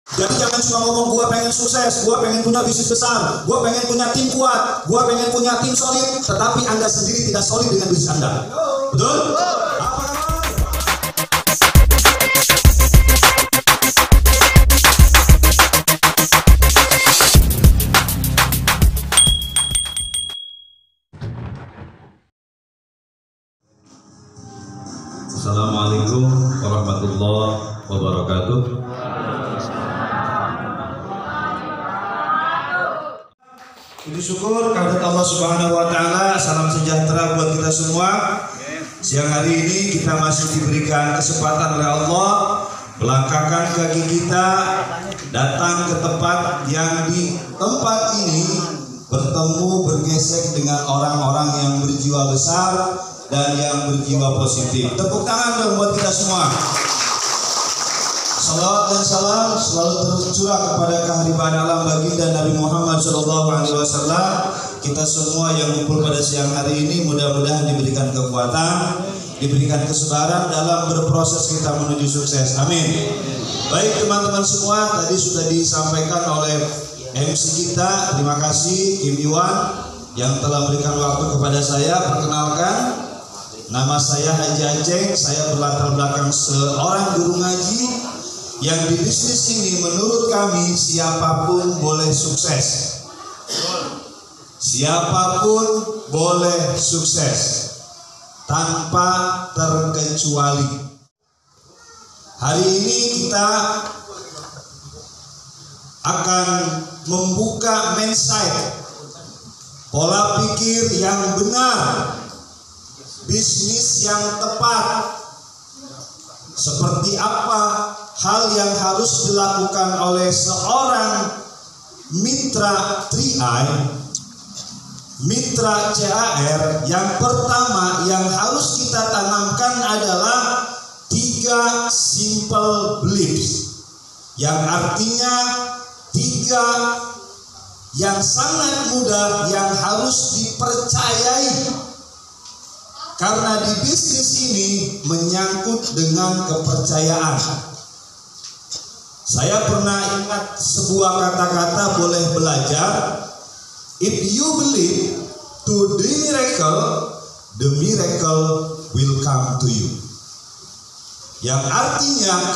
Jadi jangan cuma ngomong gua pengen sukses, gua pengen punya bisnis besar, gua pengen punya tim kuat, gua pengen punya tim solid, tetapi Anda sendiri tidak solid dengan bisnis Anda. Betul? Assalamualaikum warahmatullahi wabarakatuh. Puji syukur kehadirat Allah Subhanahu wa taala, salam sejahtera buat kita semua. Siang hari ini kita masih diberikan kesempatan oleh Allah melangkahkan kaki kita datang ke tempat yang di tempat ini bertemu bergesek dengan orang-orang yang berjiwa besar dan yang berjiwa positif. Tepuk tangan dong buat kita semua. Salawat dan salam selalu tercurah kepada kehadiran alam baginda Nabi Muhammad SAW. Kita semua yang kumpul pada siang hari ini mudah-mudahan diberikan kekuatan, diberikan kesabaran dalam berproses kita menuju sukses. Amin. Baik teman-teman semua, tadi sudah disampaikan oleh MC kita. Terima kasih Kim Iwan yang telah memberikan waktu kepada saya. Perkenalkan, nama saya Haji Aceng. Saya berlatar belakang seorang guru ngaji yang di bisnis ini menurut kami siapapun boleh sukses. Siapapun boleh sukses tanpa terkecuali. Hari ini kita akan membuka mindset, pola pikir yang benar, bisnis yang tepat. Seperti apa hal yang harus dilakukan oleh seorang mitra 3i, mitra CAR? Yang pertama yang harus kita tanamkan adalah 3 simple beliefs, yang artinya 3 yang sangat mudah yang harus dipercayai. Karena di bisnis ini menyangkut dengan kepercayaan. Saya pernah ingat sebuah kata-kata, boleh belajar. If you believe to the miracle will come to you. Yang artinya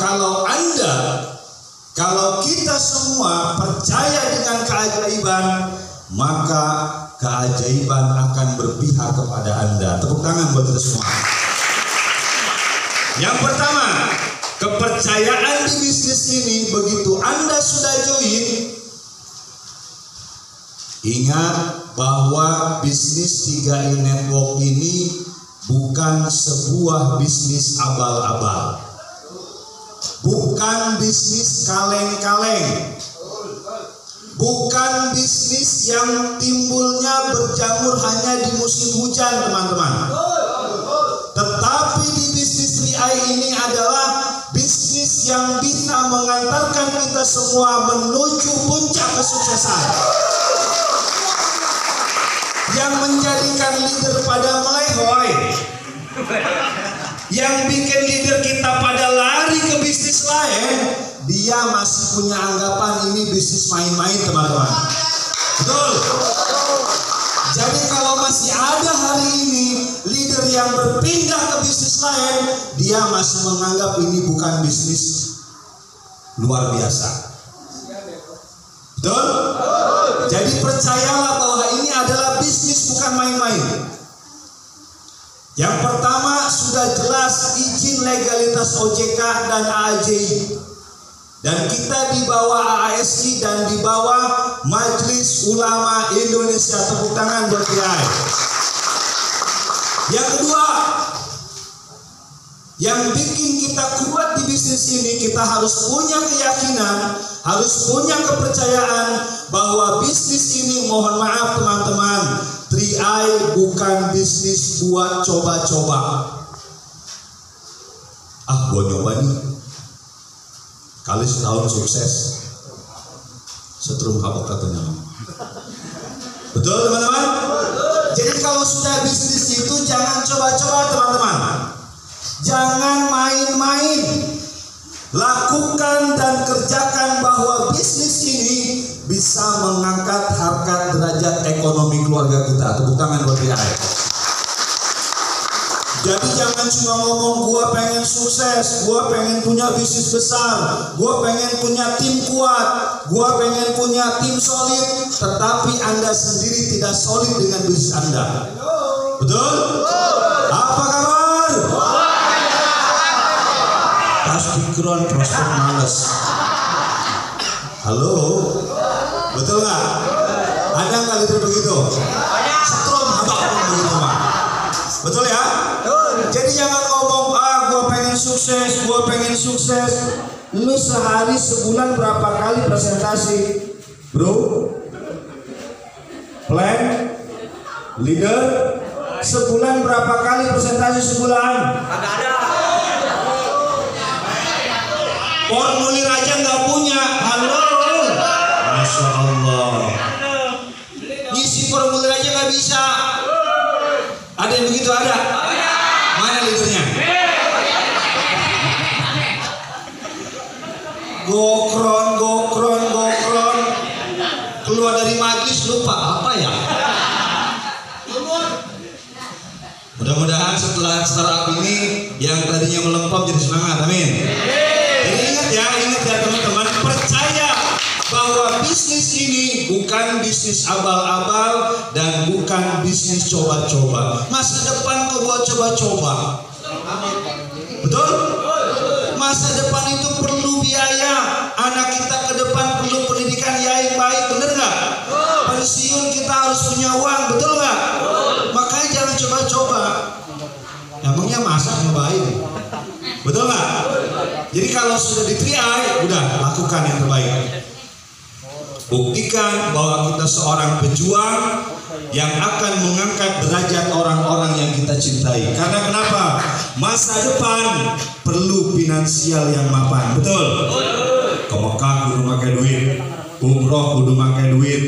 kalau kita semua percaya dengan keajaiban, maka keajaiban akan berpihak kepada Anda. Tepuk tangan buat kita semua. Yang pertama, kepercayaan di bisnis ini begitu Anda sudah join, ingat bahwa bisnis 3i Network ini bukan sebuah bisnis abal-abal. Bukan bisnis kaleng-kaleng. Bukan bisnis yang timbulnya berjamur hanya di musim hujan, teman-teman. Tetapi di bisnis 3i ini adalah bisnis yang bisa mengantarkan kita semua menuju puncak kesuksesan. Yang menjadikan leader pada melehoi. Yang bikin leader kita pada lari ke bisnis lain, dia masih punya anggapan ini bisnis main-main, teman-teman. Betul. Jadi kalau masih ada hari ini leader yang berpindah ke bisnis lain, dia masih menganggap ini bukan bisnis luar biasa. Betul? Jadi percayalah bahwa ini adalah bisnis bukan main-main. Yang pertama sudah jelas izin legalitas OJK dan AAJI. Dan kita di bawah AASI dan di bawah Majelis Ulama Indonesia. Tepuk tangan buat dia. Yang kedua, yang bikin kita kuat di bisnis ini, kita harus punya keyakinan, harus punya kepercayaan bahwa bisnis ini, mohon maaf teman-teman, 3i bukan bisnis buat coba-coba. Buat nyoba nih, kali setahun sukses, setrum kapok katanya. Betul teman-teman? Jadi kalau sudah bisnis itu jangan coba-coba teman-teman. Jangan main-main. Lakukan dan kerjakan bahwa ekonomi keluarga kita. Tepuk tangan buat TRI. Jadi jangan cuma ngomong gua pengen sukses, gua pengen punya bisnis besar, gua pengen punya tim kuat, gua pengen punya tim solid, tetapi Anda sendiri tidak solid dengan bisnis Anda. Betul? Apa kabar? Tas pikiran prospek males. Halo? Betul nggak? Ada nggak itu begitu? Setrum apapun begitu Pak. Betul ya? Jadi jangan ngomong gua pengen sukses. Lu sehari sebulan berapa kali presentasi, bro? Plan, leader, sebulan berapa kali presentasi sebulan? Ada. Formulir aja nggak punya. Halo, Masya Allah. Ngisi formulir aja nggak bisa. Ada yang begitu ada? Mana leadernya? Gokron. Keluar dari majlis lupa apa ya? Mudah-mudahan setelah startup ini yang tadinya melempem jadi semangat. Amin. Jadi ingat ya teman-teman, percaya bahwa bisnis ini bukan bisnis abal-abal dan bukan bisnis coba-coba. Masa depan kok buat coba-coba? Betul? Masa depan itu perlu biaya. Anak kita ke depan perlu pendidikan yang baik, bener nggak? Pensiun kita harus punya uang, betul nggak? Makanya jangan coba-coba. Emangnya masak nyobain? Betul nggak? Jadi kalau sudah di 3i, udah lakukan yang terbaik. Buktikan bahwa kita seorang pejuang yang akan mengangkat derajat orang-orang yang kita cintai. Karena kenapa? Masa depan perlu finansial yang mapan. Betul? Ke Mekah kudu pakai duit, umroh kudu pakai duit,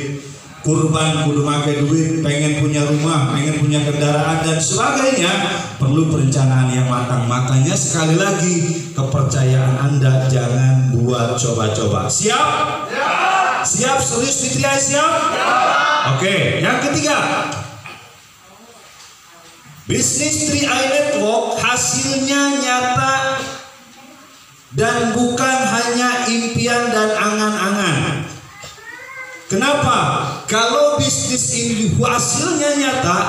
kurban kudu pakai duit, pengen punya rumah, pengen punya kendaraan dan sebagainya, perlu perencanaan yang matang. Makanya sekali lagi, kepercayaan Anda jangan buat coba-coba. Siap? Siap, serius di 3i, siap? Oke, yang ketiga, bisnis 3i Network hasilnya nyata dan bukan hanya impian dan angan-angan. Kenapa? Kalau bisnis ini hasilnya nyata,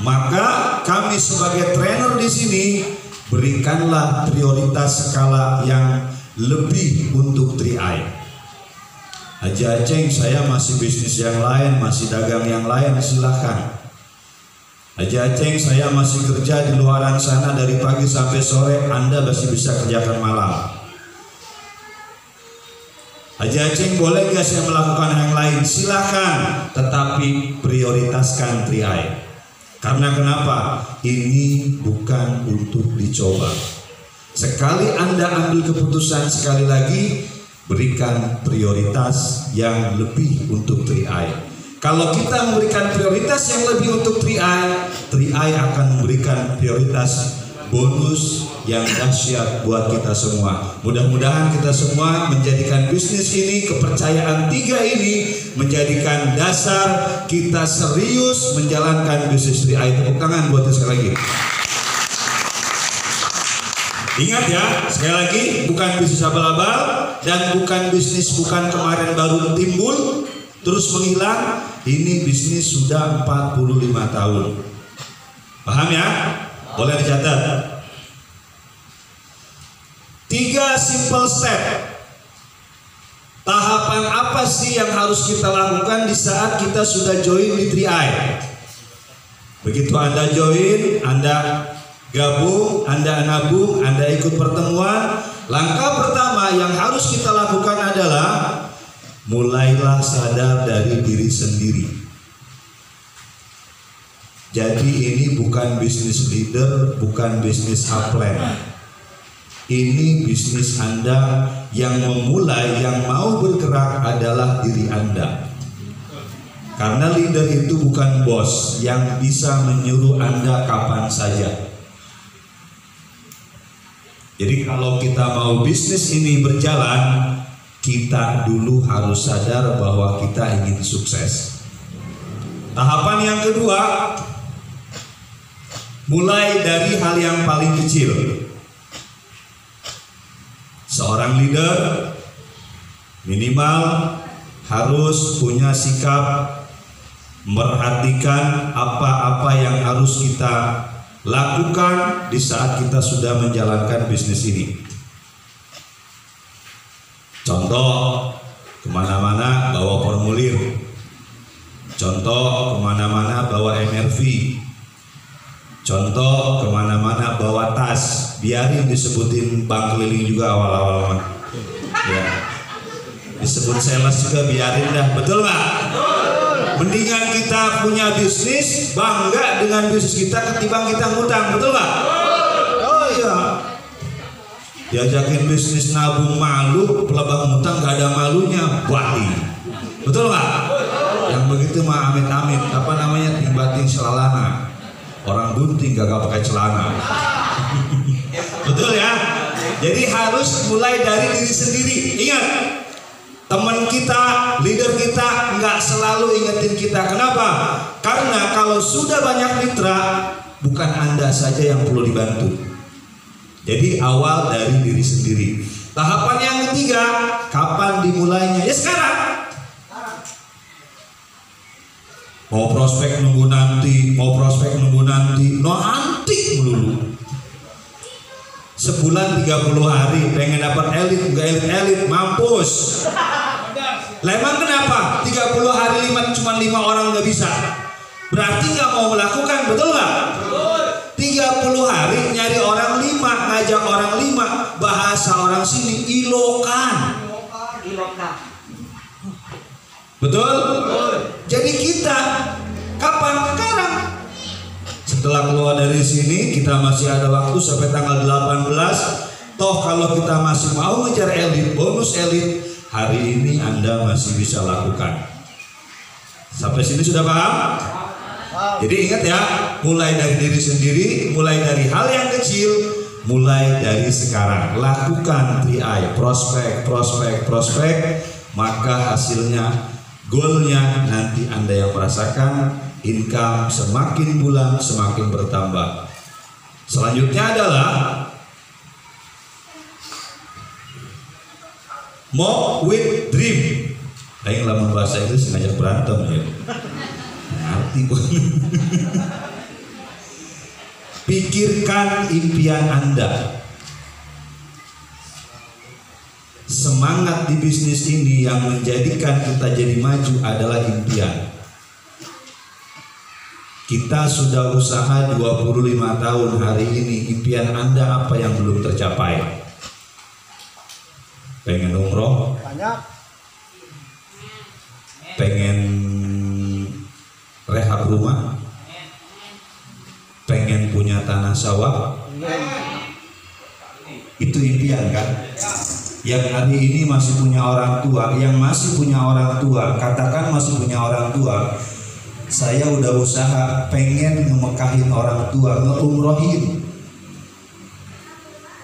maka kami sebagai trainer di sini berikanlah prioritas skala yang lebih untuk 3i. Haji Aceng, saya masih bisnis yang lain, masih dagang yang lain, silahkan. Haji Aceng, saya masih kerja di luaran sana dari pagi sampai sore, Anda masih bisa kerjakan malam. Haji Aceng, boleh nggak saya melakukan yang lain? Silahkan, tetapi prioritaskan 3i. Karena kenapa? Ini bukan untuk dicoba. Sekali Anda ambil keputusan, sekali lagi berikan prioritas yang lebih untuk 3i. Kalau kita memberikan prioritas yang lebih untuk 3i akan memberikan prioritas bonus yang dahsyat buat kita semua. Mudah-mudahan kita semua menjadikan bisnis ini, kepercayaan 3 ini menjadikan dasar kita serius menjalankan bisnis 3i. Tepuk tangan buat sekali lagi. Ingat ya, sekali lagi, bukan bisnis abal-abal dan bukan bisnis bukan kemarin baru timbul terus menghilang. Ini bisnis sudah 45 tahun. Paham ya? Boleh dicatat. 3 simple step. Tahapan apa sih yang harus kita lakukan di saat kita sudah join di 3i? Begitu Anda join, Anda gabung, Anda nabung, Anda ikut pertemuan. Langkah pertama yang harus kita lakukan adalah mulailah sadar dari diri sendiri. Jadi ini bukan bisnis leader, bukan bisnis upline. Ini bisnis Anda. Yang memulai, yang mau bergerak adalah diri Anda. Karena leader itu bukan bos yang bisa menyuruh Anda kapan saja. Jadi kalau kita mau bisnis ini berjalan, kita dulu harus sadar bahwa kita ingin sukses. Tahapan yang kedua, mulai dari hal yang paling kecil. Seorang leader minimal harus punya sikap memperhatikan apa-apa yang harus kita lakukan di saat kita sudah menjalankan bisnis ini. Contoh, kemana-mana bawa formulir. Contoh, kemana-mana bawa MRV. Contoh, kemana-mana bawa tas. Biarin disebutin bank keliling juga awal-awal. Ya. Disebut sales juga biarin dah, betul nggak? Mendingan kita punya bisnis, bangga dengan bisnis kita ketimbang kita ngutang, betul nggak? Oh iya. Diajakin bisnis nabung malu, pelabang ngutang nggak ada malunya, bati. Betul nggak? Yang begitu mah amit-amit, apa namanya, ting-bating selalana. Orang bunting gak pakai celana. Betul ya? Jadi harus mulai dari diri sendiri. Ingat, teman kita, leader kita nggak selalu ingetin kita. Kenapa? Karena kalau sudah banyak mitra, bukan Anda saja yang perlu dibantu. Jadi awal dari diri sendiri. Tahapan yang ketiga, kapan dimulainya? Ya sekarang. Mau prospek nunggu nanti, mau prospek nunggu nanti, nanti melulu. Sebulan 30 hari pengen dapat elit, enggak elit, mampus. Lemang kenapa? 30 hari cuma 5 orang nggak bisa. Berarti nggak mau melakukan, betul nggak? 30 hari nyari orang 5, ngajak orang 5, bahasa orang sini ilokan. Betul? Jadi kita kapan? Sekarang. Setelah keluar dari sini, kita masih ada waktu sampai tanggal 18. Toh kalau kita masih mau ngejar elit, bonus elit, hari ini Anda masih bisa lakukan. Sampai sini sudah paham? Jadi ingat ya, mulai dari diri sendiri, mulai dari hal yang kecil, mulai dari sekarang. Lakukan 3I, prospek, maka hasilnya, goalnya nanti Anda yang merasakan. Income semakin bulan semakin bertambah. Selanjutnya adalah mob with dream. Lain lamun bahasa Inggris ngajak berantem ya. Ngerti Pikirkan impian Anda. Semangat di bisnis ini yang menjadikan kita jadi maju adalah impian. Kita sudah usaha 25 tahun, hari ini impian Anda apa yang belum tercapai? Pengen umroh? Banyak. Pengen rehab rumah? Pengen punya tanah sawah? Itu impian kan? Yang hari ini masih punya orang tua, yang masih punya orang tua, katakan masih punya orang tua. Saya udah usaha pengen ngemekahin orang tua, ngeumrohin.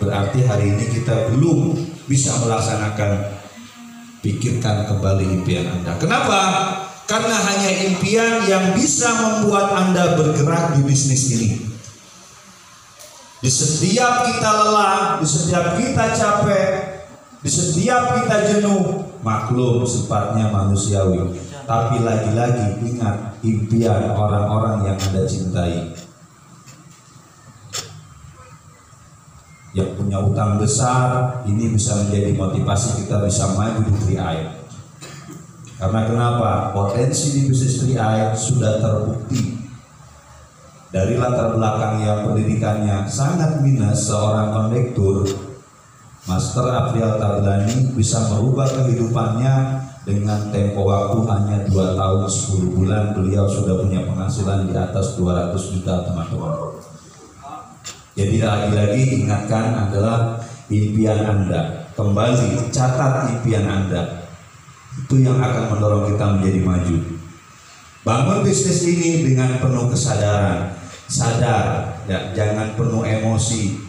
Berarti hari ini kita belum bisa melaksanakan. Pikirkan kembali impian Anda. Kenapa? Karena hanya impian yang bisa membuat Anda bergerak di bisnis ini. Di setiap kita lelah, di setiap kita capek, di setiap kita jenuh, maklum sifatnya manusiawi. Tapi lagi-lagi ingat impian orang-orang yang Anda cintai. Yang punya utang besar, ini bisa menjadi motivasi kita bisa maju di 3I. Karena kenapa? Potensi di bisnis 3I sudah terbukti. Dari latar belakang yang pendidikannya sangat minus, seorang kondektur, Master Afrial Tablani bisa merubah kehidupannya dengan tempo waktu hanya 2 tahun 10 bulan. Beliau sudah punya penghasilan di atas 200 juta teman-teman. Jadi lagi-lagi ingatkan adalah impian Anda. Kembali catat impian Anda. Itu yang akan mendorong kita menjadi maju. Bangun bisnis ini dengan penuh kesadaran. Sadar, ya, jangan penuh emosi,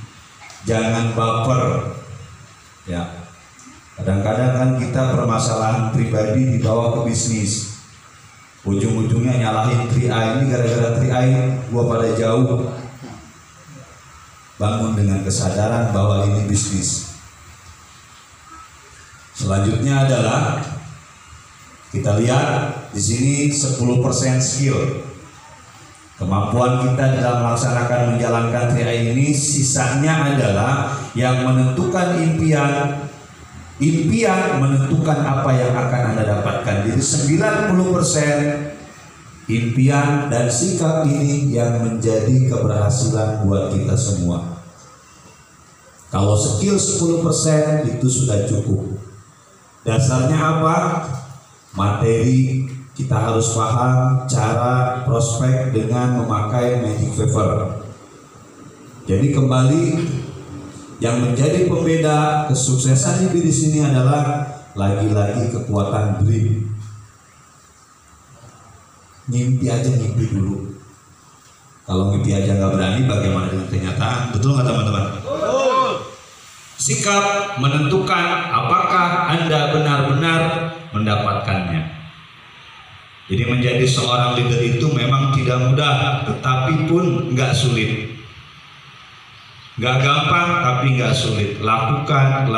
jangan baper. Ya. Kadang-kadang kan kita permasalahan pribadi dibawa ke bisnis. ujung-ujungnya nyalahin 3i, ini gara-gara 3i gua pada jauh. Bangun dengan kesadaran bahwa ini bisnis. Selanjutnya adalah kita lihat di sini 10% skill. Kemampuan kita dalam melaksanakan menjalankan 3i ini, sisanya adalah yang menentukan impian. Impian menentukan apa yang akan Anda dapatkan. Jadi 90% impian dan sikap ini yang menjadi keberhasilan buat kita semua. Kalau skill 10% itu sudah cukup. Dasarnya apa? Materi. Kita harus paham cara prospek dengan memakai magic paper. Jadi kembali, yang menjadi pembeda kesuksesan di sini adalah lagi-lagi kekuatan dream. Mimpi aja, mimpi dulu. Kalau mimpi aja nggak berani, bagaimana dengan kenyataan? Betul nggak teman-teman? Sikap menentukan apakah Anda benar-benar mendapatkannya. Jadi menjadi seorang leader itu memang tidak mudah, tetapi pun nggak sulit. Nggak gampang, tapi nggak sulit. Lakukan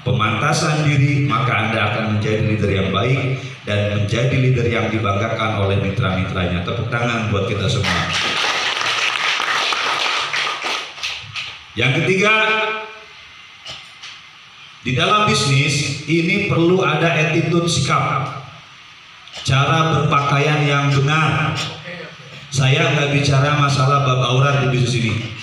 pemantasan diri, maka Anda akan menjadi leader yang baik dan menjadi leader yang dibanggakan oleh mitra-mitranya. Tepuk tangan buat kita semua. Yang ketiga, di dalam bisnis ini perlu ada attitude, sikap, cara berpakaian yang benar. Saya nggak bicara masalah bab aurat di bisnis ini,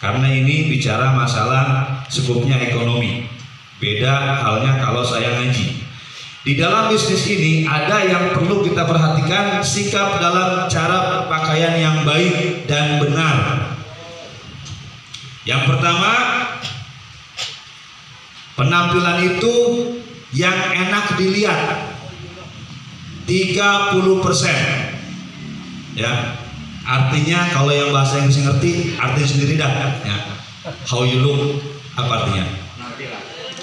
karena ini bicara masalah skupnya ekonomi. Beda halnya kalau saya ngaji. Di dalam bisnis ini ada yang perlu kita perhatikan, sikap dalam cara berpakaian yang baik dan benar. Yang pertama, penampilan itu yang enak dilihat 30%. Ya, artinya kalau yang bahasa Inggris ngerti, artinya sendiri dah. Ya. How you look, apa artinya?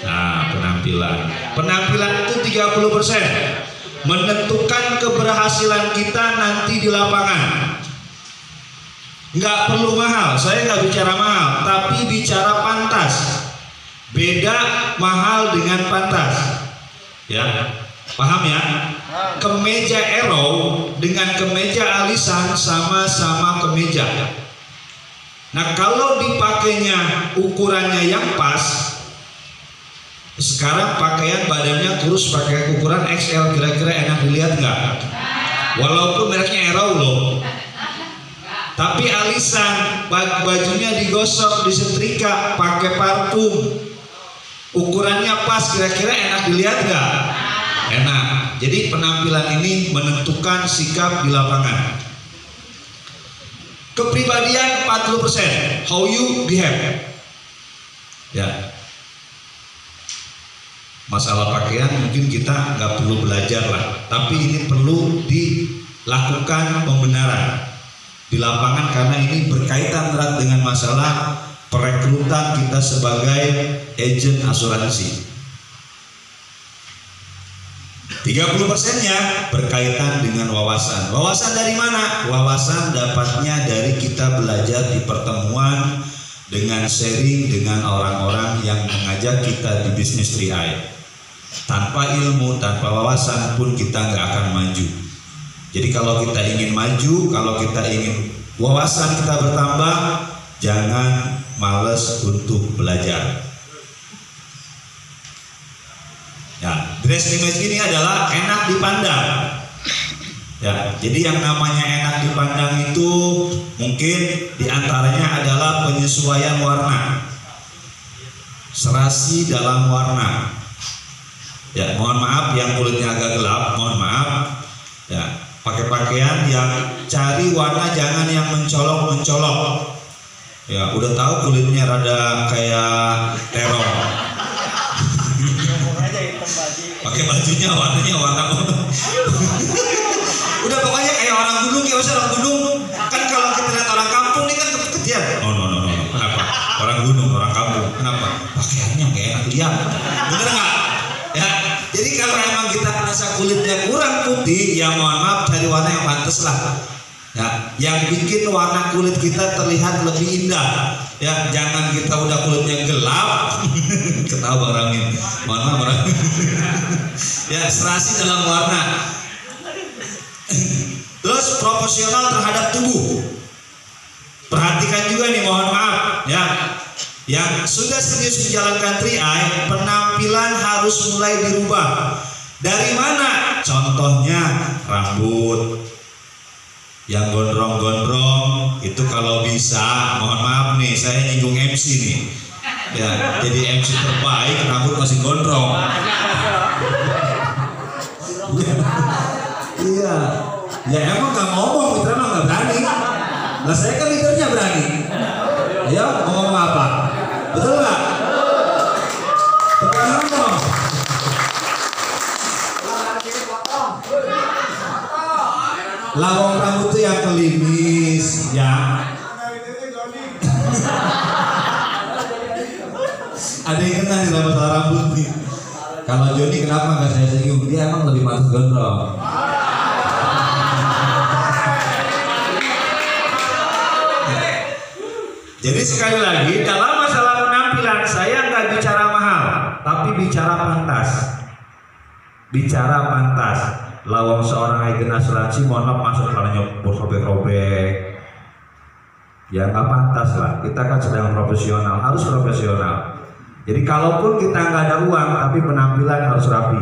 Nah, penampilan. Penampilan itu 30% menentukan keberhasilan kita nanti di lapangan. Nggak perlu mahal, saya nggak bicara mahal, tapi bicara pantas. Beda mahal dengan pantas. Ya, paham ya? Kemeja Arrow dengan kemeja alisan sama-sama kemeja. Nah, kalau dipakainya ukurannya yang pas, sekarang pakaian badannya kurus pakai ukuran XL, kira-kira enak dilihat nggak? Walaupun mereknya Arrow loh. Tapi alisan, bajunya digosok, disetrika, pakai parfum, ukurannya pas, kira-kira enak dilihat nggak? Enak. Jadi penampilan ini menentukan sikap di lapangan. Kepribadian 40%, how you behave. Ya. Masalah pakaian mungkin kita nggak perlu belajar lah, tapi ini perlu dilakukan pembenaran di lapangan karena ini berkaitan erat dengan masalah perekrutan kita sebagai agen asuransi. 30%-nya berkaitan dengan wawasan. Wawasan dari mana? Wawasan dapatnya dari kita belajar di pertemuan, dengan sharing dengan orang-orang yang mengajak kita di bisnis 3i. Tanpa ilmu, tanpa wawasan pun kita nggak akan maju. Jadi kalau kita ingin maju, kalau kita ingin wawasan kita bertambah, jangan males untuk belajar. Ya, dress image ini adalah enak dipandang. Ya, jadi yang namanya enak dipandang itu mungkin diantaranya adalah penyesuaian warna, serasi dalam warna. Ya, mohon maaf yang kulitnya agak gelap, mohon maaf. Ya, pakai pakaian yang cari warna jangan yang mencolok-mencolok. Ya, udah tahu kulitnya rada kayak terong. Pakai bajunya warnanya warna udah pokoknya kayak orang gunung, kayak orang gunung. Kan kalau kita lihat orang kampung ini kan kecil. No. Kenapa? Orang gunung, orang kampung. Kenapa? Pakaiannya kayak enak lihat. Bener nggak? Ya. Jadi kalau emang kita rasa kulitnya kurang putih, ya mohon maaf cari warna yang pantas lah. Ya, yang bikin warna kulit kita terlihat lebih indah. Ya, jangan kita udah kulitnya gelap. Ketawa Bang Ramin. Mohon maaf Bang Ramin. Ya, serasi dalam warna. Terus proporsional terhadap tubuh. Perhatikan juga nih, mohon maaf ya. Yang sudah serius menjalankan 3i, penampilan harus mulai dirubah. Dari mana? Contohnya rambut yang gondrong-gondrong itu kalau bisa, mohon maaf nih, saya nyinggung MC nih. Ya, jadi MC terbaik rambut masih gondrong. Iya. Ya emang nggak ngomong, Mitra mah nggak berani. Nah saya kan leadernya berani. Ayo ngomong apa? Betul nggak? Tekan ngomong. Lawang rambut tuh yang kelimis, ya. Ada yang kena nih sama masalah rambut nih. Kalau Joni kenapa nggak saya singgung? Dia emang lebih pantas gondrong. Jadi sekali lagi dalam masalah penampilan saya nggak bicara mahal, tapi bicara pantas. Bicara pantas. Lawang seorang agen asuransi, mohon maaf masuk kalanya sobek-robek. Ya nggak pantas lah. Kita kan sedang profesional, harus profesional. Jadi kalaupun kita nggak ada uang, tapi penampilan harus rapi.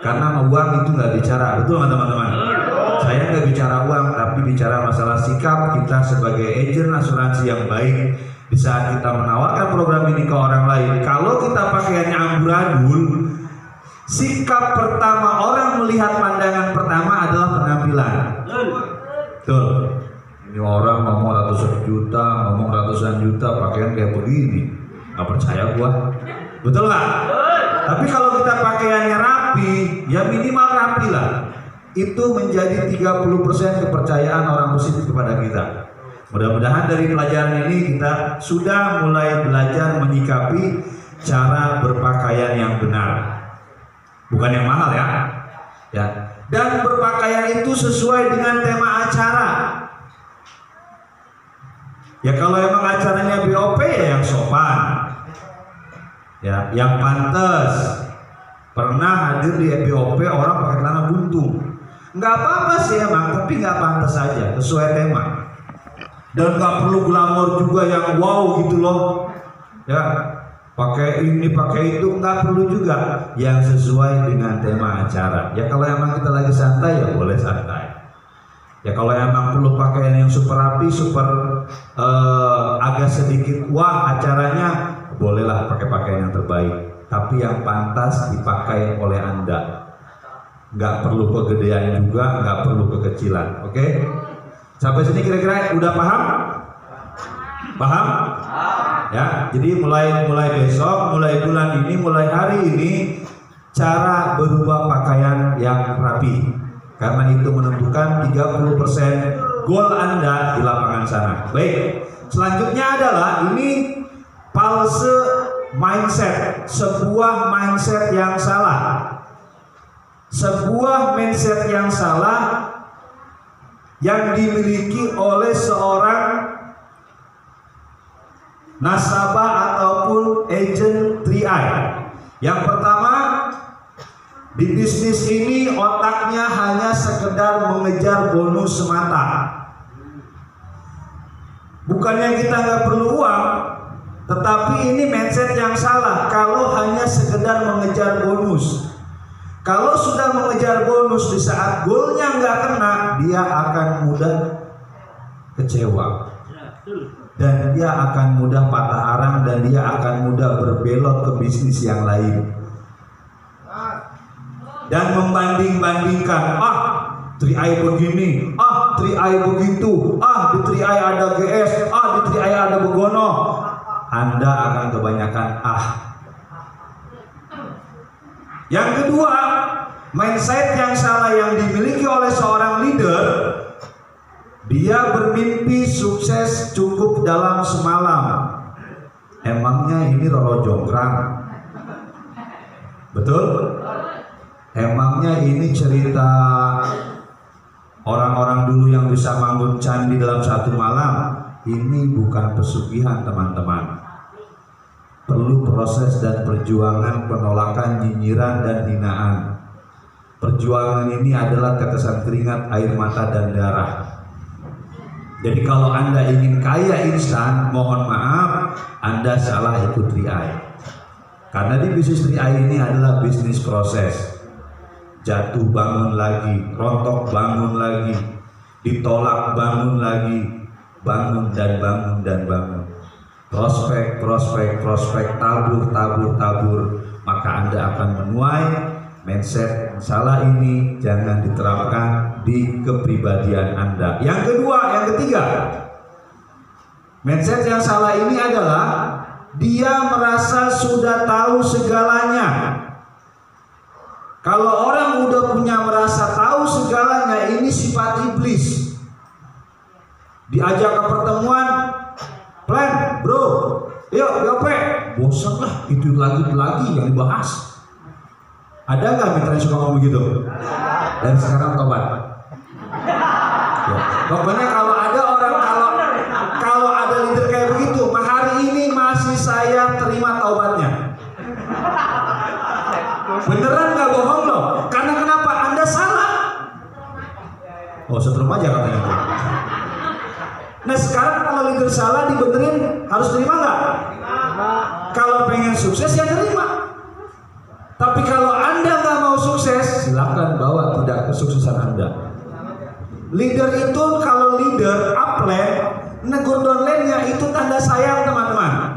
Karena uang itu nggak bicara, betul nggak teman-teman? Saya nggak bicara uang, tapi bicara masalah sikap kita sebagai agen asuransi yang baik di saat kita menawarkan program ini ke orang lain. Kalau kita pakaiannya amburadul, sikap pertama orang melihat pandangan pertama adalah penampilan. Betul. Ini orang ngomong ratusan juta, pakaian kayak begini, nggak percaya gua. Betul nggak? Tapi kalau kita pakaiannya rapi, ya minimal rapi lah. Itu menjadi 30% kepercayaan orang positif kepada kita. Mudah-mudahan dari pelajaran ini kita sudah mulai belajar menyikapi cara berpakaian yang benar. Bukan yang mahal ya. Ya. Dan berpakaian itu sesuai dengan tema acara. Ya kalau emang acaranya BOP ya yang sopan. Ya, yang pantas. Pernah hadir di BOP orang pakai celana buntung. Nggak apa-apa sih emang, tapi nggak pantas saja, sesuai tema. Dan nggak perlu glamor juga yang wow gitu loh. Ya, pakai ini, pakai itu, nggak perlu juga. Yang sesuai dengan tema acara. Ya kalau emang kita lagi santai ya boleh santai. Ya kalau emang perlu pakaian yang super rapi, super agak sedikit wah acaranya, bolehlah pakai pakaian yang terbaik. Tapi yang pantas dipakai oleh Anda. Nggak perlu kegedean juga, nggak perlu kekecilan. Oke? Sampai sini kira-kira udah paham? Paham? Ya, jadi mulai besok, mulai bulan ini, mulai hari ini, cara berubah pakaian yang rapi. Karena itu menentukan 30% gol Anda di lapangan sana. Baik, selanjutnya adalah ini false mindset, sebuah mindset yang salah. Sebuah mindset yang salah yang dimiliki oleh seorang nasabah ataupun agent 3i. Yang pertama, di bisnis ini otaknya hanya sekedar mengejar bonus semata. Bukannya kita nggak perlu uang, tetapi ini mindset yang salah kalau hanya sekedar mengejar bonus. Kalau sudah mengejar bonus di saat golnya nggak kena, dia akan mudah kecewa. Dan dia akan mudah patah arang dan dia akan mudah berbelok ke bisnis yang lain. Dan membanding-bandingkan, 3i begini, 3i begitu, di 3i ada GS, di 3i ada Begono. Anda akan kebanyakan Yang kedua, mindset yang salah yang dimiliki oleh seorang leader, dia bermimpi sukses cukup dalam semalam. Emangnya ini Roro Jonggrang? Betul? Emangnya Gampangnya ini cerita orang-orang dulu yang bisa bangun candi dalam satu malam. Ini bukan pesugihan teman-teman. Perlu proses dan perjuangan, penolakan, nyinyiran dan hinaan. Perjuangan ini adalah tetesan keringat, air mata dan darah. Jadi kalau Anda ingin kaya instan, mohon maaf, Anda salah ikut riai. Karena di bisnis riai ini adalah bisnis proses. Jatuh bangun lagi, rontok bangun lagi, ditolak bangun lagi, bangun dan bangun dan bangun. Prospek, tabur, maka Anda akan menuai. Mindset salah ini jangan diterapkan di kepribadian Anda. Yang kedua, yang ketiga, mindset yang salah ini adalah dia merasa sudah tahu segalanya. Kalau orang udah punya merasa tahu segalanya, ini sifat iblis. Diajak ke pertemuan, plan, bro, yuk GP, bosan lah, itu lagi yang dibahas. Ada nggak mitra yang suka ngomong begitu? Dan sekarang tobat. Ya. Pokoknya kalau ada orang, kalau ada leader kayak begitu, hari ini masih saya terima taubatnya. Beneran nggak bohong loh. Karena kenapa? Anda salah. Oh, setrum aja katanya itu. Nah sekarang kalau leader salah dibenerin, harus terima nggak? Kalau pengen sukses ya terima. Tapi kalau Anda nggak mau sukses, silakan bawa tidak kesuksesan Anda. Leader itu kalau leader upline, negur downline-nya itu tanda sayang teman-teman.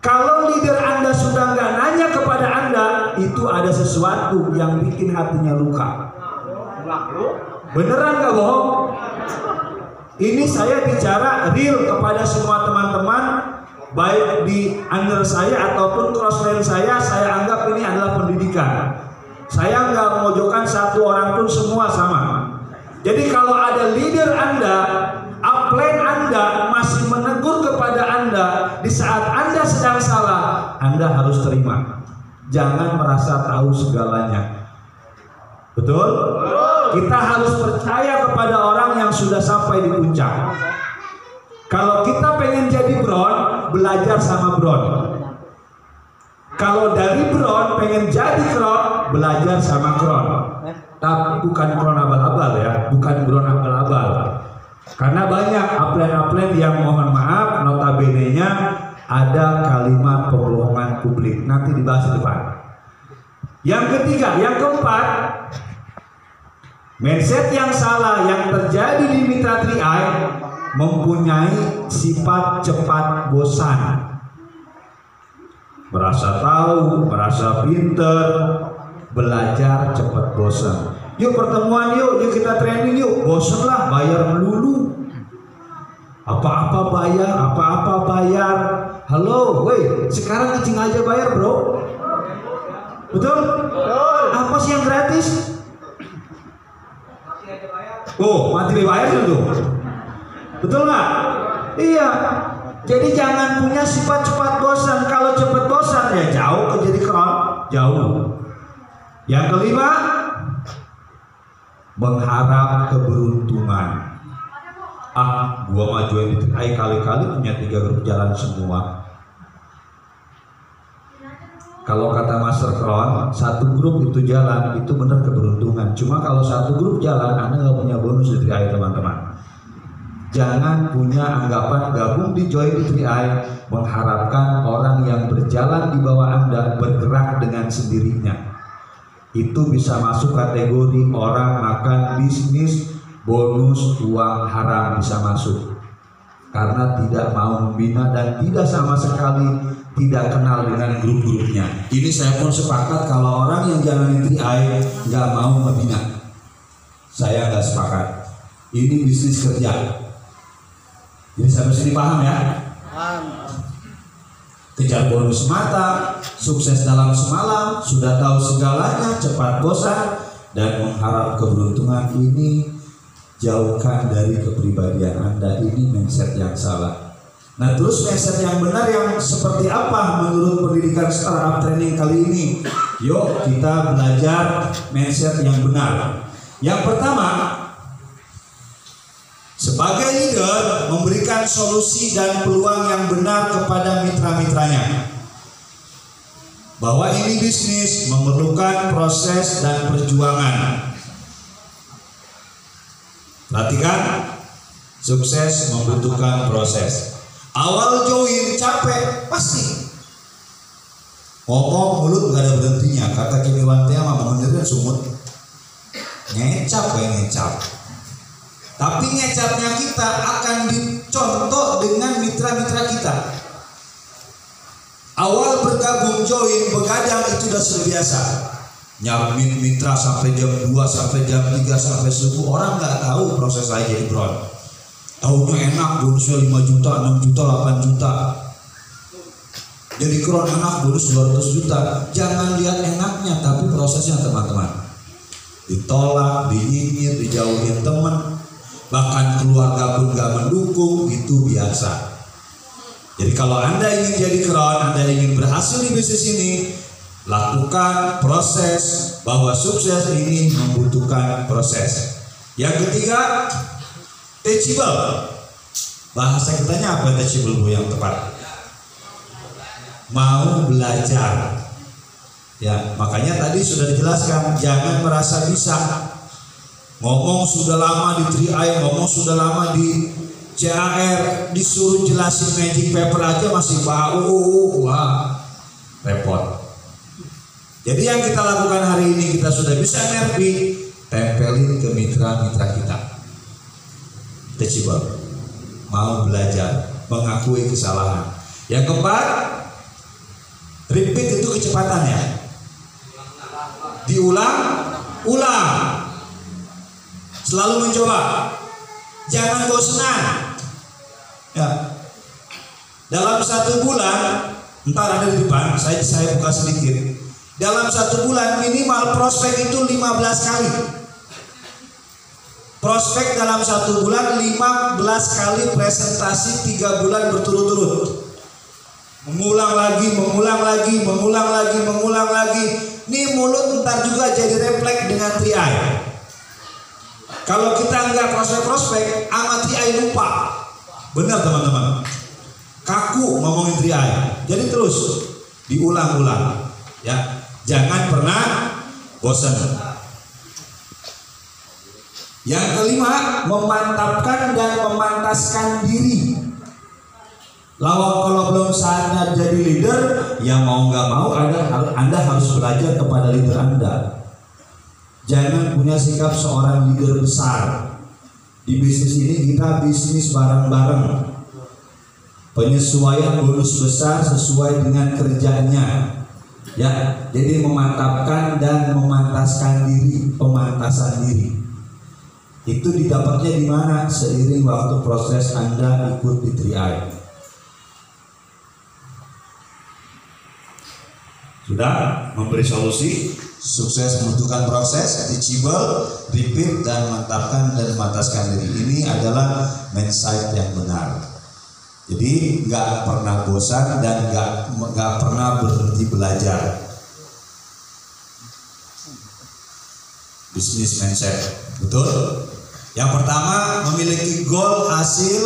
Kalau leader Anda sudah nggak nanya kepada Anda, itu ada sesuatu yang bikin hatinya luka. Beneran nggak bohong? Ini saya bicara real kepada semua teman-teman, baik di under saya ataupun crossline saya anggap ini adalah pendidikan. Saya nggak memojokkan satu orang pun, semua sama. Jadi kalau ada leader Anda, upline Anda masih menegur kepada Anda di saat Anda sedang salah, Anda harus terima. Jangan merasa tahu segalanya. Betul? Kita harus percaya kepada orang yang sudah sampai di puncak. Kalau kita pengen jadi Bron, belajar sama Bron. Kalau dari Bron pengen jadi Kron, belajar sama Kron. Tapi bukan Kron abal-abal ya, bukan Bron abal-abal. Karena banyak upline-upline yang mohon maaf, notabene-nya ada kalimat pembohongan publik. Nanti dibahas di depan. Yang ketiga, yang keempat, mindset yang salah yang terjadi di mitra triai mempunyai sifat cepat bosan. Merasa tahu, merasa pinter, belajar cepat bosan. Yuk pertemuan yuk kita training yuk. Bosan lah, bayar melulu. Apa-apa bayar. Halo, woi, sekarang cicing aja bayar bro. Betul? Apa sih yang gratis? Oh, mati bayar tuh. Betul nggak? Iya. Jadi jangan punya sifat cepat bosan. Kalau cepat bosan ya jauh ke jadi kron, jauh. Yang kelima, mengharap keberuntungan. Gua majuin di TI kali-kali punya 3 grup jalan semua. Kalau kata Master Kron, 1 grup itu jalan, itu benar keberuntungan. Cuma kalau 1 grup jalan, Anda nggak punya bonus di TI teman-teman. Jangan punya anggapan gabung di join di TI mengharapkan orang yang berjalan di bawah Anda bergerak dengan sendirinya. Itu bisa masuk kategori orang makan bisnis bonus uang haram, bisa masuk. Karena tidak mau membina dan tidak sama sekali tidak kenal dengan grup-grupnya. Ini saya pun sepakat kalau orang yang jalan di TI nggak mau membina. Saya nggak sepakat. Ini bisnis kerja. Jadi sampai sini paham ya? Kejar bonus mata, sukses dalam semalam, sudah tahu segalanya, cepat bosan, dan mengharap keberuntungan. Ini jauhkan dari kepribadian Anda. Ini mindset yang salah. Nah, terus mindset yang benar yang seperti apa menurut pendidikan startup training kali ini? Yuk kita belajar mindset yang benar. Yang pertama, sebagai leader memberikan solusi dan peluang yang benar kepada mitra-mitranya. Bahwa ini bisnis memerlukan proses dan perjuangan. Perhatikan, sukses membutuhkan proses. Awal join capek pasti. Ngomong mulut gak ada berhentinya. Kata Kimi Wantia mah mengendirkan sumut. Ngecap kayak ngecap. Tapi ngecapnya kita akan dicontoh dengan mitra-mitra kita. Awal bergabung join begadang itu udah sudah biasa. Nyamin mitra sampai jam 2, sampai jam 3, sampai subuh. Orang gak tahu proses saya jadi bron. Tahunya enak, bonusnya 5 juta, 6 juta, 8 juta. Jadi kron enak, bonus 200 juta. Jangan lihat enaknya, tapi prosesnya teman-teman. Ditolak, dinyinyir, dijauhin teman, bahkan keluarga pun gak mendukung, itu biasa. Jadi kalau Anda ingin jadi kron, Anda ingin berhasil di bisnis ini, lakukan proses, bahwa sukses ini membutuhkan proses. Yang ketiga, teachable. Bahasa kitanya apa teachable Bu yang tepat? Mau belajar. Ya, makanya tadi sudah dijelaskan, jangan merasa bisa. Ngomong sudah lama di 3i, ngomong sudah lama di CAR, disuruh jelasin magic paper aja masih bau, wah, repot. Jadi yang kita lakukan hari ini, kita sudah bisa NRP, tempelin ke mitra-mitra kita. Teachable, mau belajar, mengakui kesalahan. Yang keempat, repeat itu kecepatannya. Diulang-ulang. Selalu mencoba. Jangan bosan. Ya. Dalam 1 bulan, entar ada di depan, saya buka sedikit. Dalam 1 bulan minimal prospek itu 15 kali. Prospek dalam 1 bulan 15 kali presentasi 3 bulan berturut-turut. Mengulang lagi. Nih mulut ntar juga jadi refleks dengan 3i. Kalau kita nggak prospek, sama 3i lupa. Benar teman-teman. Kaku ngomongin 3i. Jadi terus diulang-ulang. Ya, jangan pernah bosan. Yang kelima, memantapkan dan memantaskan diri. Kalau belum saatnya jadi leader, ya mau nggak mau Anda harus belajar kepada leader Anda. Jangan punya sikap seorang leader besar. Di bisnis ini kita bisnis bareng-bareng. Penyesuaian bonus besar sesuai dengan kerjanya. Ya, jadi memantapkan dan memantaskan diri, pemantasan diri. Itu didapatnya di mana? Seiring waktu proses Anda ikut di 3i. Sudah memberi solusi, sukses membutuhkan proses, teachable, repeat, dan mantapkan dan memantaskan diri. Ini adalah mindset yang benar. Jadi nggak pernah bosan dan nggak pernah berhenti belajar. Bisnis mindset, betul? Yang pertama, memiliki goal hasil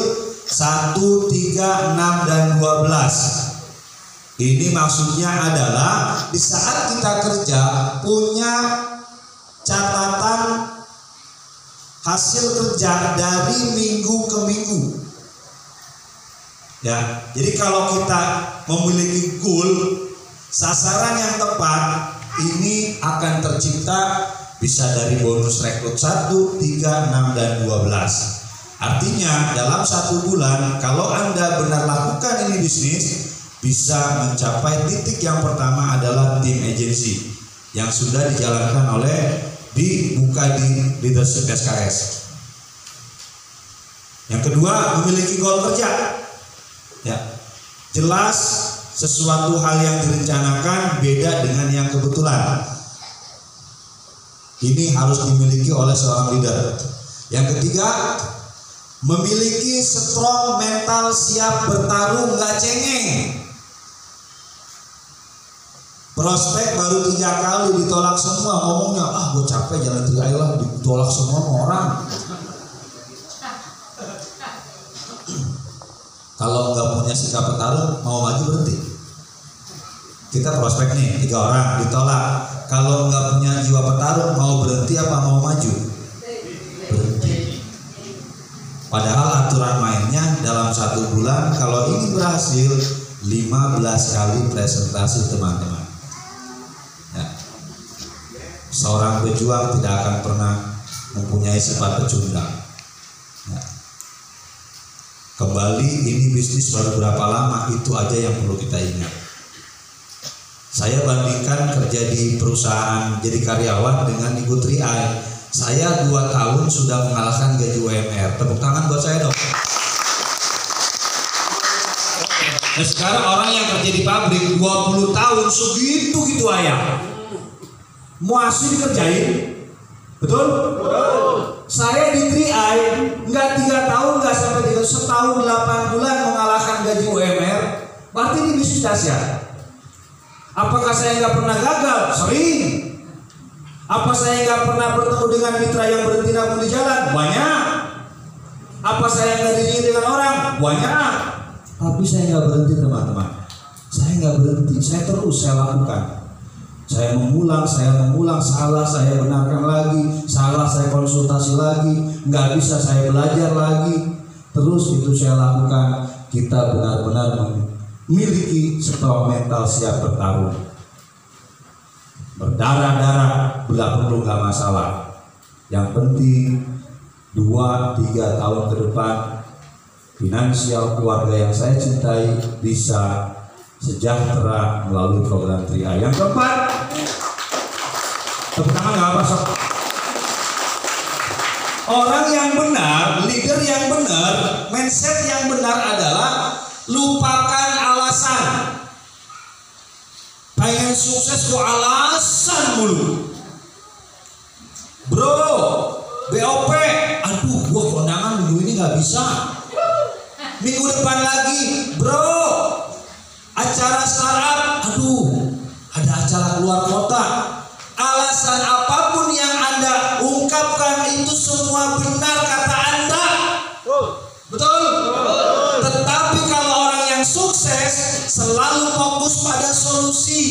1, 3, 6, dan 12. Ini maksudnya adalah di saat kita kerja punya catatan hasil kerja dari minggu ke minggu. Ya, jadi kalau kita memiliki goal, sasaran yang tepat, ini akan tercipta bisa dari bonus rekrut 1, 3, 6, dan 12. Artinya dalam 1 bulan kalau Anda benar lakukan ini bisnis, bisa mencapai titik yang pertama adalah tim agency yang sudah dijalankan dibuka di leadership SKS. Yang kedua, memiliki goal kerja. Ya, jelas sesuatu hal yang direncanakan beda dengan yang kebetulan. Ini harus dimiliki oleh seorang leader. Yang ketiga, memiliki strong mental, siap bertarung, nggak cengeng. Prospek baru 3 kali ditolak semua, ngomongnya gue capek jalan 3 kali lah, ditolak semua orang. Kalau nggak punya sikap bertarung, mau maju berhenti. Kita prospek nih 3 orang ditolak. Kalau nggak punya jiwa bertarung, mau berhenti apa mau maju? Berhenti. Padahal aturan mainnya dalam 1 bulan kalau ingin berhasil 15 kali presentasi teman-teman. Ya. Seorang pejuang tidak akan pernah mempunyai sifat pecundang. Ya. Kembali, ini bisnis baru berapa lama, itu aja yang perlu kita ingat. Saya bandingkan kerja di perusahaan jadi karyawan dengan ikut Tri-Eye. Saya 2 tahun sudah mengalahkan gaji UMR. Tepuk tangan buat saya dong. Nah sekarang orang yang kerja di pabrik 20 tahun segitu-gitu ayam masih dikerjain. Betul? Saya di Tri-Eye nggak 3 tahun, nggak sampai 3 setahun 8 bulan mengalahkan gaji UMR. Berarti ini bisnis dahsyat. Apakah saya nggak pernah gagal? Sering. Apa saya nggak pernah bertemu dengan mitra yang berhenti nabung di jalan? Banyak. Apa saya nggak diingat dengan orang? Banyak. Tapi saya nggak berhenti teman-teman. Saya nggak berhenti. Saya terus saya lakukan. Saya mengulang, salah saya benarkan lagi, salah saya konsultasi lagi, nggak bisa saya belajar lagi. Terus itu saya lakukan. Kita benar-benar memiliki strong mental, siap bertarung. Berdarah-darah bila perlu nggak masalah. Yang penting 2-3 tahun ke depan finansial keluarga yang saya cintai bisa sejahtera melalui program Tri-Eye. Yang keempat, tepuk tangan nggak apa sok. Orang yang benar, leader yang benar, mindset yang benar adalah lupakan alasan. Pengen sukses kok alasan mulu. Bro, BOP, aduh gua kondangan minggu ini nggak bisa. Minggu depan lagi, bro. Acara startup, aduh, ada acara keluar kota. Alasan apapun yang Anda ungkapkan itu semua benar kata Anda. Betul? Tetapi kalau orang yang sukses selalu fokus pada solusi,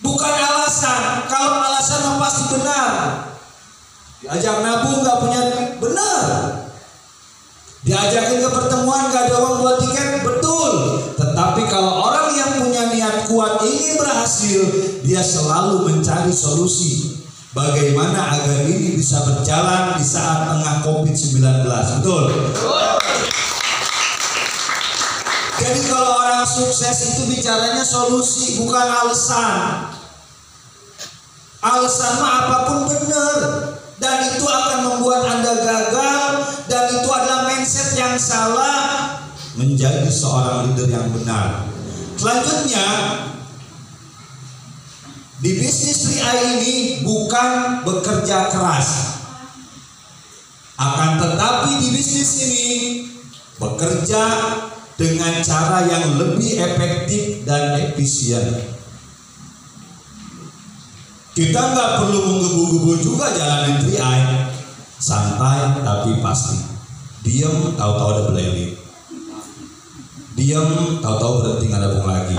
bukan alasan. Kalau alasan pasti benar. Diajak nabung nggak punya duit, benar. Diajakin ke pertemuan gak ada uang buat tiket, betul. Tetapi kalau orang yang punya niat kuat ingin berhasil, dia selalu mencari solusi. Bagaimana agar ini bisa berjalan di saat tengah COVID-19, betul? Jadi kalau orang sukses itu bicaranya solusi, bukan alasan. Alasan mah apapun benar. Dan itu akan membuat Anda gagal. Dan itu adalah mindset yang salah menjadi seorang leader yang benar. Selanjutnya, di bisnis Tri-Eye ini bukan bekerja keras. Akan tetapi di bisnis ini bekerja dengan cara yang lebih efektif dan efisien. Kita nggak perlu menggebu-gebu juga jalanin Tri-Eye. Santai tapi pasti. Diam tahu-tahu ada beli. Diam tahu-tahu berhenti nggak nabung lagi.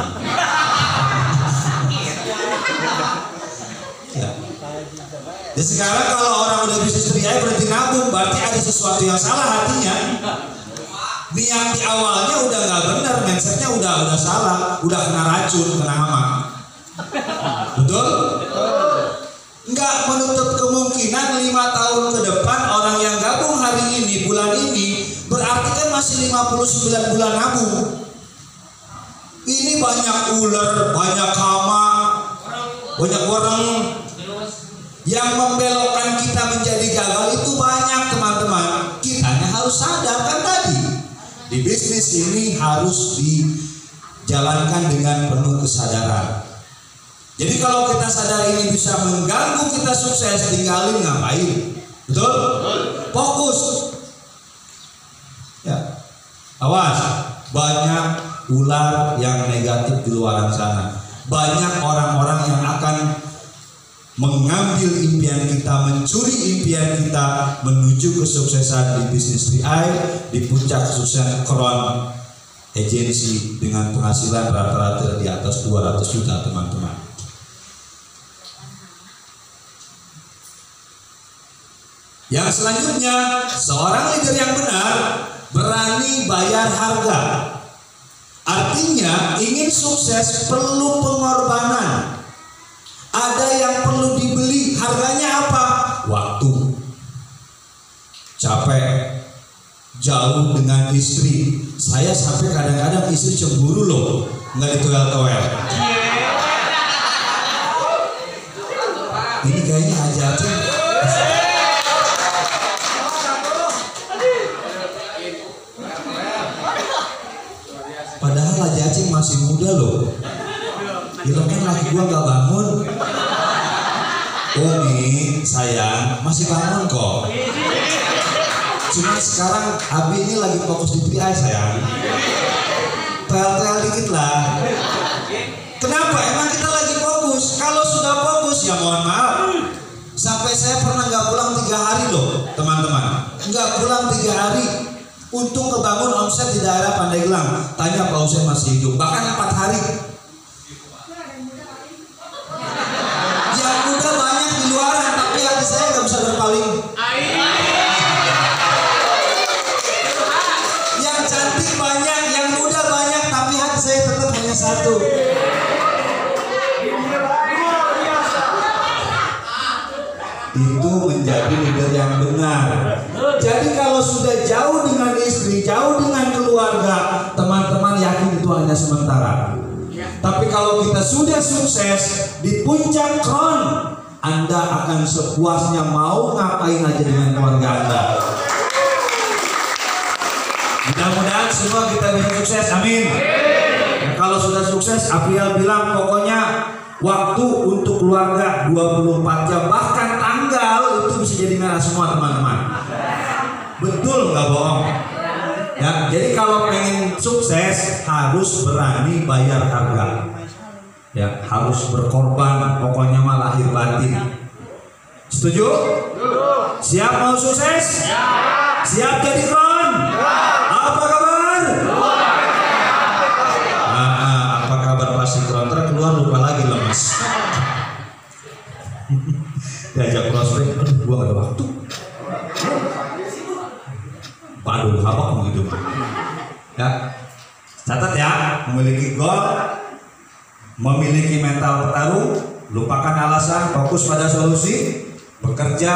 Ya. Dan sekarang kalau orang udah bisnis Tri-Eye berhenti nabung, berarti ada sesuatu yang salah hatinya. Niat di awalnya udah nggak benar, mindsetnya udah salah, udah kena racun, kena hama. Betul? Nggak menutup kemungkinan 5 tahun ke depan orang yang gabung hari ini, bulan ini, berarti kan masih 59 bulan nabung. Ini banyak ular, banyak hama, banyak orang yang membelokkan kita menjadi gagal itu banyak teman-teman. Kitanya harus sadar kan tadi. Di bisnis ini harus dijalankan dengan penuh kesadaran. Jadi kalau kita sadar ini bisa mengganggu kita sukses, tinggalin ngapain? Betul? Fokus. Awas, banyak ular yang negatif di luar sana. Banyak orang-orang yang akan mengambil impian kita, mencuri impian kita menuju kesuksesan di bisnis 3i, di puncak kesuksesan Crown Agency dengan penghasilan rata-rata di atas 200 juta teman-teman. Yang selanjutnya, seorang leader yang benar berani bayar harga. Artinya, ingin sukses perlu pengorbanan. Ada yang perlu dibeli, harganya apa? Waktu. Capek, jauh dengan istri. Saya sampai kadang-kadang istri cemburu loh, nggak ditoel-toel. Ini kayaknya aja. Padahal Haji Acing masih muda loh. Bilangkan laki gua gak bangun. Umi sayang masih bangun kok. Cuma sekarang Abi ini lagi fokus di 3i sayang. Tel-tel dikit lah. Kenapa? Emang kita lagi fokus. Kalau sudah fokus ya mohon maaf. Sampai saya pernah gak pulang 3 hari loh teman-teman. Gak pulang 3 hari. Untuk ngebangun omset di daerah Pandeglang. Tanya Pak Hussein masih hidup. Bahkan 4 hari. Yang muda banyak di luaran, tapi hati saya nggak bisa berpaling. Yang cantik banyak, yang muda banyak, tapi hati saya tetap hanya satu. Itu menjadi leader yang benar. Jadi kalau sudah jauh dengan istri, jauh dengan keluarga, teman-teman yakin itu hanya sementara. Tapi kalau kita sudah sukses di puncak Crown, Anda akan sepuasnya mau ngapain aja dengan keluarga Anda. Mudah-mudahan semua kita bisa sukses, amin. Nah, kalau sudah sukses, April bilang pokoknya waktu untuk keluarga 24 jam, bahkan tanggal itu bisa jadi merah semua teman-teman. Betul nggak bohong? Ya, jadi kalau pengen sukses harus berani bayar harga. Ya, harus berkorban, pokoknya mah lahir batin. Setuju? Siap mau sukses? Siap jadi Crown? Apa kabar? Apa kabar pas sinkron? Keluar lupa lagi lemas. Diajak prospek, aduh gua gak ada waktu. Waduh, habak mau hidup. Ya, catat ya, memiliki goal, memiliki mental petarung, lupakan alasan, fokus pada solusi, bekerja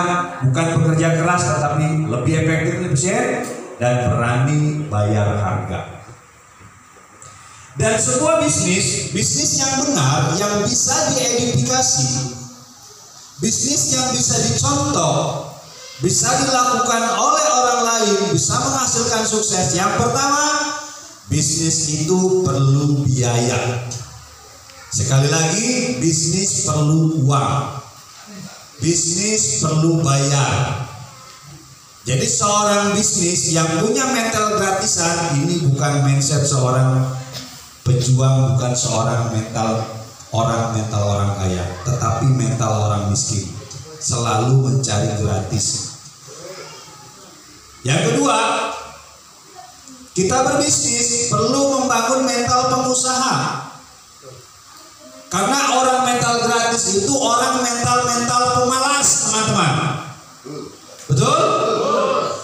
bukan bekerja keras tetapi lebih efektif, lebih efisien, dan berani bayar harga. Dan sebuah bisnis yang benar, yang bisa diedifikasi, bisnis yang bisa dicontoh, bisa dilakukan oleh orang lain, bisa menghasilkan sukses. Yang pertama, bisnis itu perlu biaya. Sekali lagi, bisnis perlu uang. Bisnis perlu bayar. Jadi seorang bisnis yang punya mental gratisan, ini bukan mindset seorang pejuang, bukan seorang mental orang kaya, tetapi mental orang miskin, selalu mencari gratis. Yang kedua, kita berbisnis perlu membangun mental pengusaha. Karena orang mental gratis itu orang mental pemalas, teman-teman. Betul?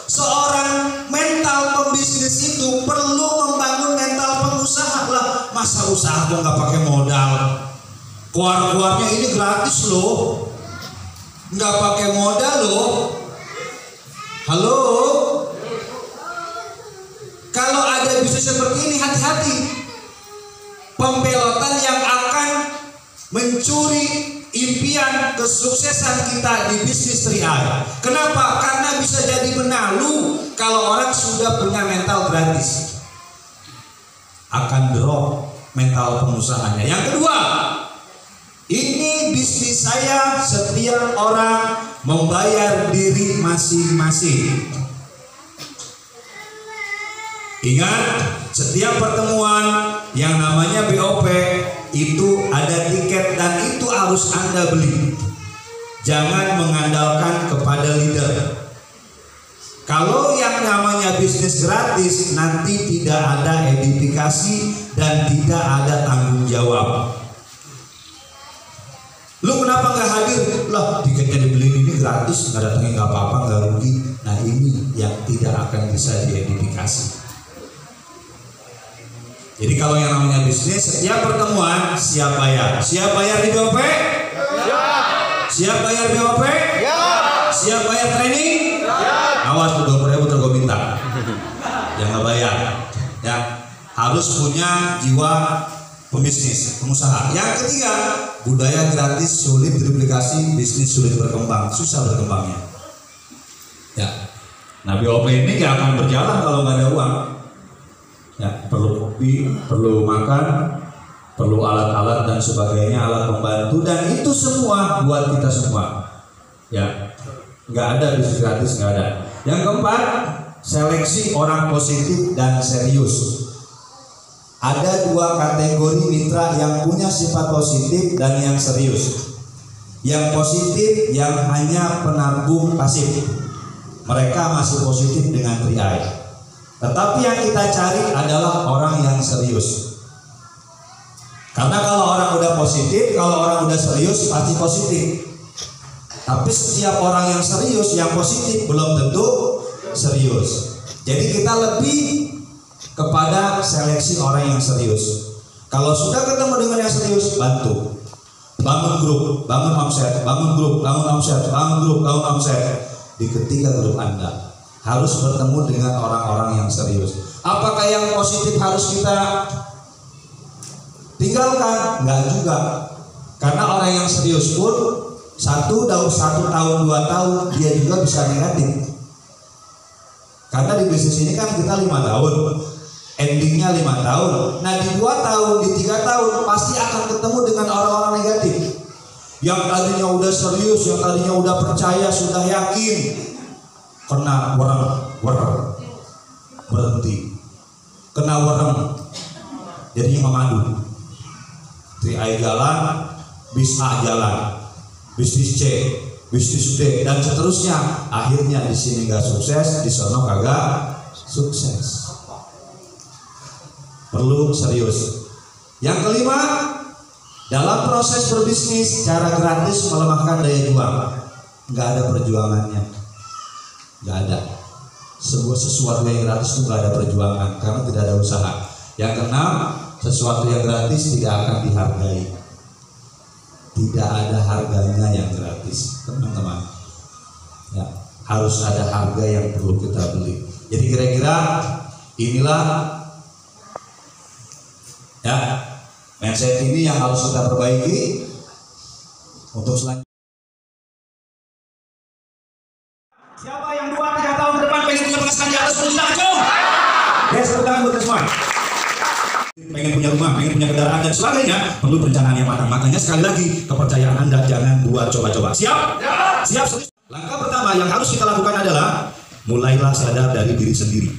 Seorang mental pembisnis itu perlu membangun mental pengusaha. Lah, masa usaha gua nggak pakai modal? Keluar-keluarnya ini gratis loh, nggak pakai modal loh. Halo? Kalau ada bisnis seperti ini, hati-hati. Pembelotan yang akan mencuri impian kesuksesan kita di bisnis 3i. Kenapa? Karena bisa jadi benalu kalau orang sudah punya mental gratis. Akan drop mental pengusahanya. Yang kedua, ini bisnis saya, setiap orang membayar diri masing-masing. Ingat, setiap pertemuan yang namanya BOP itu ada tiket dan itu harus Anda beli. Jangan mengandalkan kepada leader. Kalau yang namanya bisnis gratis, nanti tidak ada edifikasi dan tidak ada tanggung jawab. Lu kenapa nggak hadir? Lah, tiketnya dibeli ini gratis, nggak datangnya nggak apa-apa, nggak rugi. Nah, ini yang tidak akan bisa diedifikasi. Jadi kalau yang namanya bisnis, setiap pertemuan siap bayar. Siap bayar di BOP? Ya. Siap bayar BOP? Ya. Siap bayar training? Ya. Awas, 20.000 terus gue minta. Yang nggak bayar. Ya, harus punya jiwa pembisnis, pengusaha. Yang ketiga, budaya gratis sulit direplikasi, bisnis sulit berkembang, susah berkembangnya. Ya. Nah, BOP ini nggak akan berjalan kalau nggak ada uang. Ya, perlu kopi, perlu makan, perlu alat-alat dan sebagainya, alat pembantu, dan itu semua buat kita semua. Ya, nggak ada bisnis gratis, nggak ada. Yang keempat, seleksi orang positif dan serius. Ada dua kategori mitra yang punya sifat positif dan yang serius. Yang positif yang hanya penabung pasif, mereka masih positif dengan 3i. Tetapi yang kita cari adalah orang yang serius. Karena kalau orang udah positif, kalau orang udah serius pasti positif. Tapi setiap orang yang serius, yang positif belum tentu serius. Jadi kita lebih kepada seleksi orang yang serius. Kalau sudah ketemu dengan yang serius, bantu. Bangun grup, bangun omset, bangun grup, bangun omset, bangun grup, bangun omset. Di ketiga grup Anda harus bertemu dengan orang-orang yang serius. Apakah yang positif harus kita tinggalkan? Enggak juga. Karena orang yang serius pun satu tahun 2 tahun dia juga bisa negatif. Karena di bisnis ini kan kita 5 tahun, endingnya 5 tahun. Nah, di 2 tahun, di 3 tahun pasti akan ketemu dengan orang-orang negatif. Yang tadinya udah serius, yang tadinya udah percaya, sudah yakin, kena wareng berhenti, kena wareng jadinya memadu. 3i jalan, bis A jalan, bisnis C, bisnis D, dan seterusnya. Akhirnya di sini nggak sukses, di sana kagak sukses. Perlu serius. Yang kelima, dalam proses berbisnis cara gratis melemahkan daya juang. Nggak ada perjuangannya. Nggak ada. Sesuatu yang gratis itu nggak ada perjuangan karena tidak ada usaha. Yang keenam, sesuatu yang gratis tidak akan dihargai. Tidak ada harganya yang gratis, teman-teman. Ya, harus ada harga yang perlu kita beli. Jadi kira-kira inilah ya mindset ini yang harus kita perbaiki untuk selanjutnya. Siapa yang 2-3 tahun ke depan pengen punya penghasilan di atas 10 juta kecil? Yes, tangan buat semua. Pengen punya rumah, pengen punya kendaraan dan sebagainya, perlu perencanaan yang matang. Makanya sekali lagi, kepercayaan Anda jangan buat coba-coba. Siap? Siap. Langkah pertama yang harus kita lakukan adalah mulailah sadar dari diri sendiri.